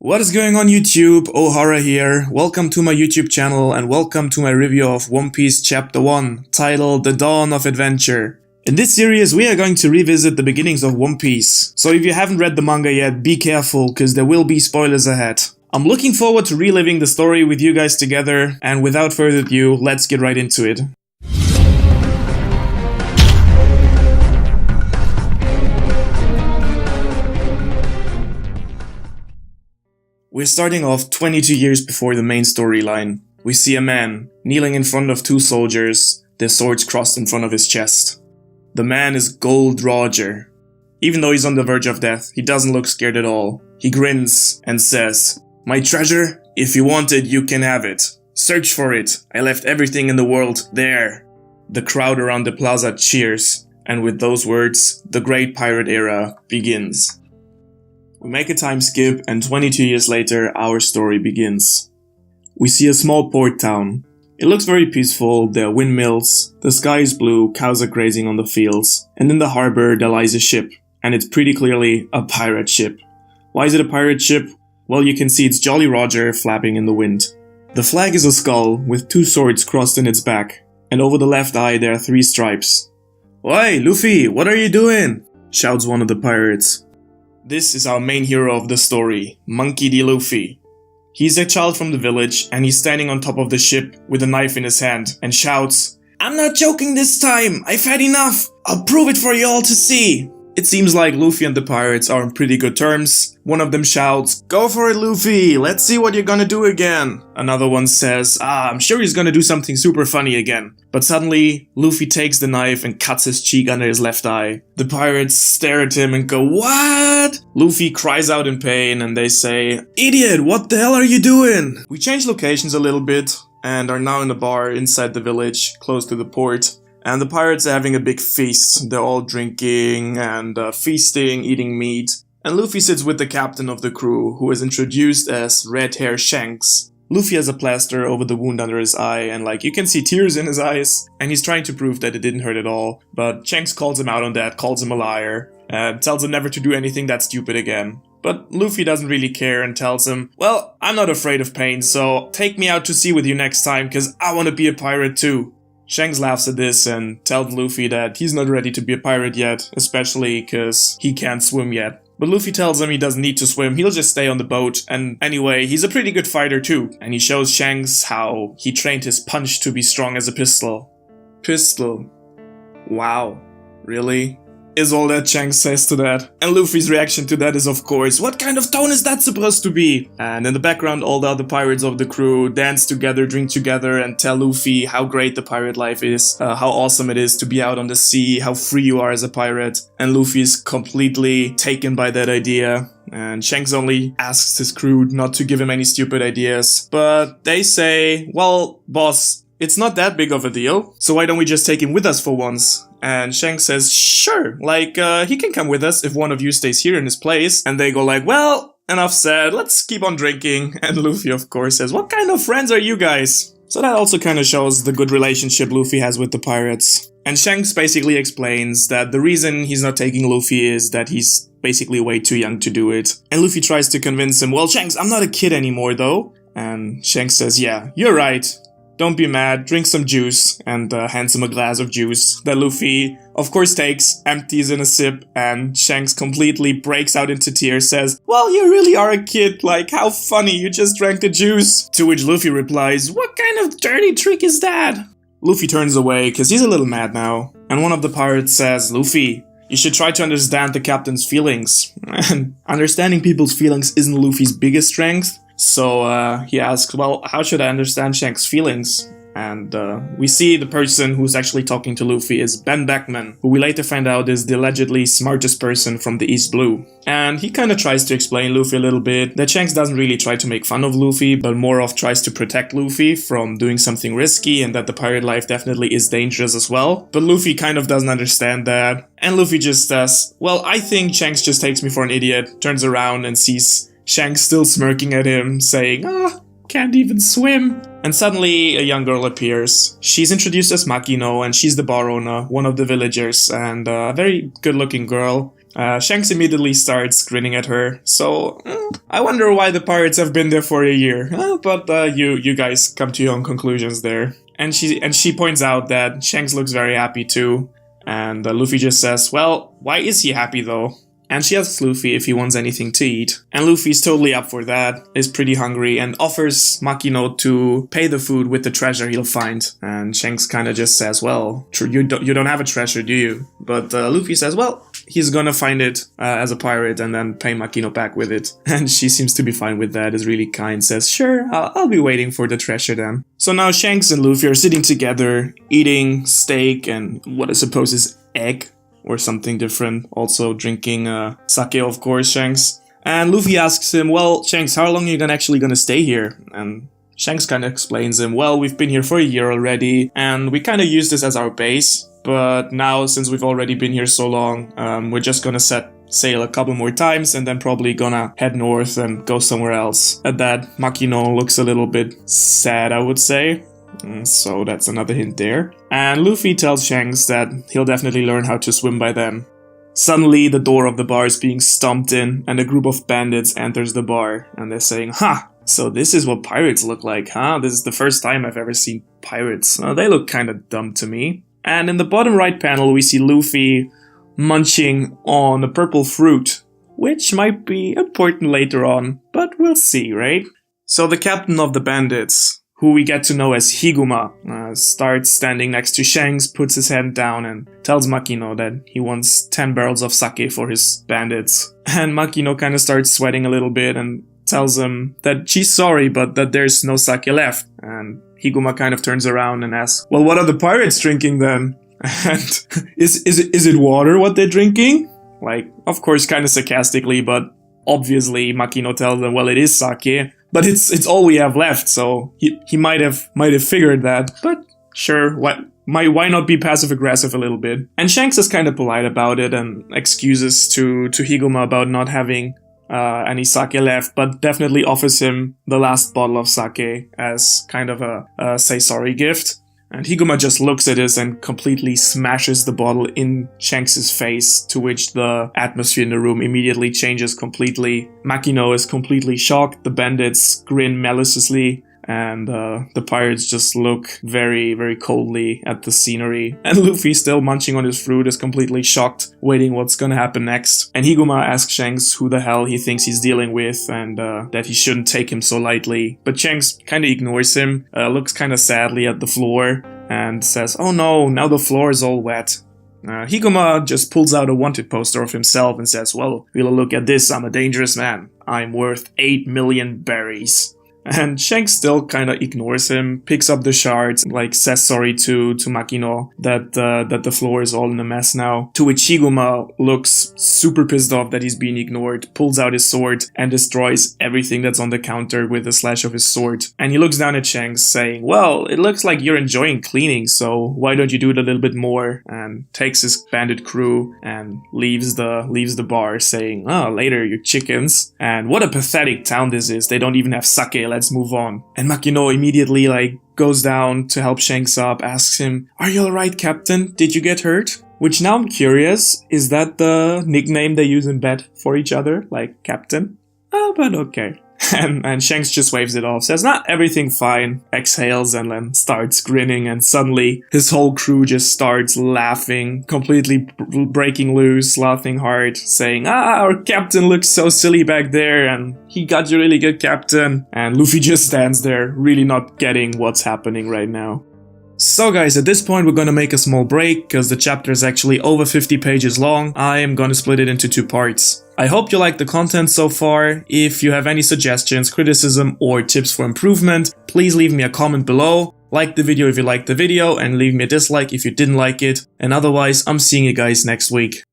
What is going on YouTube? Ohara here. Welcome to my YouTube channel and welcome to my review of One Piece Chapter 1, titled The Dawn of Adventure. In this series we are going to revisit the beginnings of One Piece. So if you haven't read the manga yet, be careful cause there will be spoilers ahead. I'm looking forward to reliving the story with you guys together, and without further ado, let's get right into it. We're starting off 22 years before the main storyline. We see a man kneeling in front of two soldiers, their swords crossed in front of his chest. The man is Gold Roger. Even though he's on the verge of death, he doesn't look scared at all. He grins and says, "My treasure, if you want it, you can have it. Search for it. I left everything in the world there." The crowd around the plaza cheers, and with those words, the Great Pirate Era begins. We make a time skip, and 22 years later, our story begins. We see a small port town. It looks very peaceful, there are windmills, the sky is blue, cows are grazing on the fields, and in the harbor there lies a ship, and it's pretty clearly a pirate ship. Why is it a pirate ship? Well, you can see it's Jolly Roger flapping in the wind. The flag is a skull with two swords crossed in its back, and over the left eye there are three stripes. "Oi, Luffy, what are you doing?" shouts one of the pirates. This is our main hero of the story, Monkey D. Luffy. He's a child from the village, and he's standing on top of the ship with a knife in his hand and shouts, "I'm not joking this time, I've had enough, I'll prove it for you all to see." It seems like Luffy and the pirates are on pretty good terms. One of them shouts, "Go for it, Luffy, let's see what you're gonna do again." Another one says, "I'm sure he's gonna do something super funny again." But suddenly, Luffy takes the knife and cuts his cheek under his left eye. The pirates stare at him and go, "What?" Luffy cries out in pain and they say, "Idiot, what the hell are you doing?" We change locations a little bit and are now in a bar inside the village, close to the port. And the pirates are having a big feast. They're all drinking and feasting, eating meat. And Luffy sits with the captain of the crew, who is introduced as Red Hair Shanks. Luffy has a plaster over the wound under his eye, and you can see tears in his eyes. And he's trying to prove that it didn't hurt at all. But Shanks calls him out on that, calls him a liar, and tells him never to do anything that stupid again. But Luffy doesn't really care and tells him, "Well, I'm not afraid of pain, so take me out to sea with you next time, cause I wanna be a pirate too." Shanks laughs at this and tells Luffy that he's not ready to be a pirate yet, especially cause he can't swim yet. But Luffy tells him he doesn't need to swim, he'll just stay on the boat, and anyway, he's a pretty good fighter too. And he shows Shanks how he trained his punch to be strong as a pistol. Pistol. Wow. Really? Is all that Shanks says to that. And Luffy's reaction to that is, of course, "What kind of tone is that supposed to be?" And in the background, all the other pirates of the crew dance together, drink together, and tell Luffy how great the pirate life is, how awesome it is to be out on the sea, how free you are as a pirate. And Luffy is completely taken by that idea. And Shanks only asks his crew not to give him any stupid ideas. But they say, "Well, boss, it's not that big of a deal, so why don't we just take him with us for once?" And Shanks says, "Sure, he can come with us if one of you stays here in his place." And they go "Well, enough said, let's keep on drinking." And Luffy, of course, says, "What kind of friends are you guys?" So that also kind of shows the good relationship Luffy has with the pirates. And Shanks basically explains that the reason he's not taking Luffy is that he's basically way too young to do it. And Luffy tries to convince him, "Well, Shanks, I'm not a kid anymore, though." And Shanks says, "Yeah, you're right. Don't be mad, drink some juice," and hands him a glass of juice that Luffy, of course, takes, empties in a sip, and Shanks completely breaks out into tears, says, "Well, you really are a kid, how funny, you just drank the juice." To which Luffy replies, "What kind of dirty trick is that?" Luffy turns away, cause he's a little mad now, and one of the pirates says, "Luffy, you should try to understand the captain's feelings." And understanding people's feelings isn't Luffy's biggest strength. So he asks, "Well, how should I understand Shanks' feelings?" And we see the person who's actually talking to Luffy is Ben Beckman, who we later find out is the allegedly smartest person from the East Blue. And he kind of tries to explain Luffy a little bit, that Shanks doesn't really try to make fun of Luffy, but more of tries to protect Luffy from doing something risky, and that the pirate life definitely is dangerous as well. But Luffy kind of doesn't understand that. And Luffy just says, "Well, I think Shanks just takes me for an idiot," turns around and sees Shanks still smirking at him, saying, "Can't even swim." And suddenly a young girl appears. She's introduced as Makino, and she's the bar owner, one of the villagers, and a very good looking girl. Shanks immediately starts grinning at her. So, I wonder why the pirates have been there for a year. But you guys come to your own conclusions there. And she points out that Shanks looks very happy too. And Luffy just says, well, why is he happy though? And she asks Luffy if he wants anything to eat. And Luffy's totally up for that, is pretty hungry, and offers Makino to pay the food with the treasure he'll find. And Shanks kinda just says, well, you don't have a treasure, do you? But Luffy says, well, he's gonna find it as a pirate and then pay Makino back with it. And she seems to be fine with that, is really kind, says, sure, I'll be waiting for the treasure then. So now Shanks and Luffy are sitting together, eating steak and what I suppose is egg. Or something different, also drinking sake, of course, Shanks. And Luffy asks him, well, Shanks, how long are you actually gonna stay here? And Shanks kind of explains him, well, we've been here for a year already, and we kind of use this as our base, but now, since we've already been here so long, we're just gonna set sail a couple more times, and then probably gonna head north and go somewhere else. At that, Makino looks a little bit sad, I would say. So that's another hint there. And Luffy tells Shanks that he'll definitely learn how to swim by then. Suddenly, the door of the bar is being stomped in, and a group of bandits enters the bar, and they're saying, ha! So this is what pirates look like, huh? This is the first time I've ever seen pirates. They look kinda dumb to me. And in the bottom right panel, we see Luffy munching on a purple fruit, which might be important later on, but we'll see, right? So the captain of the bandits, who we get to know as Higuma, starts standing next to Shanks, puts his hand down and tells Makino that he wants 10 barrels of sake for his bandits. And Makino kind of starts sweating a little bit and tells him that she's sorry, but that there's no sake left. And Higuma kind of turns around and asks, well, what are the pirates drinking then? And is it water what they're drinking? Like, of course, kind of sarcastically, but obviously Makino tells them, well, it is sake. But it's all we have left, so he might have figured that. But sure, why not be passive aggressive a little bit? And Shanks is kind of polite about it and excuses to Higuma about not having any sake left, but definitely offers him the last bottle of sake as kind of a say sorry gift. And Higuma just looks at this and completely smashes the bottle in Shanks' face, to which the atmosphere in the room immediately changes completely. Makino is completely shocked, the bandits grin maliciously, and the pirates just look very, very coldly at the scenery. And Luffy, still munching on his fruit, is completely shocked, waiting what's gonna happen next. And Higuma asks Shanks who the hell he thinks he's dealing with, and that he shouldn't take him so lightly. But Shanks kinda ignores him, looks kinda sadly at the floor, and says, oh no, now the floor is all wet. Higuma just pulls out a wanted poster of himself and says, well, will look at this, I'm a dangerous man. I'm worth 8 million berries. And Shanks still kind of ignores him, picks up the shards, like says sorry to Makino that the floor is all in a mess now. To which Higuma looks super pissed off that he's being ignored, pulls out his sword and destroys everything that's on the counter with a slash of his sword. And he looks down at Shanks saying, well, it looks like you're enjoying cleaning, so why don't you do it a little bit more? And takes his bandit crew and leaves the bar saying, oh, later, you chickens. And what a pathetic town this is. They don't even have sake. Let's move on. And Makino immediately goes down to help Shanks up, asks him, are you alright, Captain? Did you get hurt? Which now I'm curious, is that the nickname they use in bed for each other? Like Captain? But okay. And Shanks just waves it off, says, not everything fine, exhales and then starts grinning, and suddenly his whole crew just starts laughing, completely breaking loose, laughing hard, saying, our captain looks so silly back there, and he got you really good, Captain. And Luffy just stands there, really not getting what's happening right now. So guys, at this point we're gonna make a small break, because the chapter is actually over 50 pages long. I am gonna split it into 2 parts. I hope you like the content so far. If you have any suggestions, criticism, or tips for improvement, please leave me a comment below. Like the video if you liked the video, and leave me a dislike if you didn't like it. And otherwise, I'm seeing you guys next week.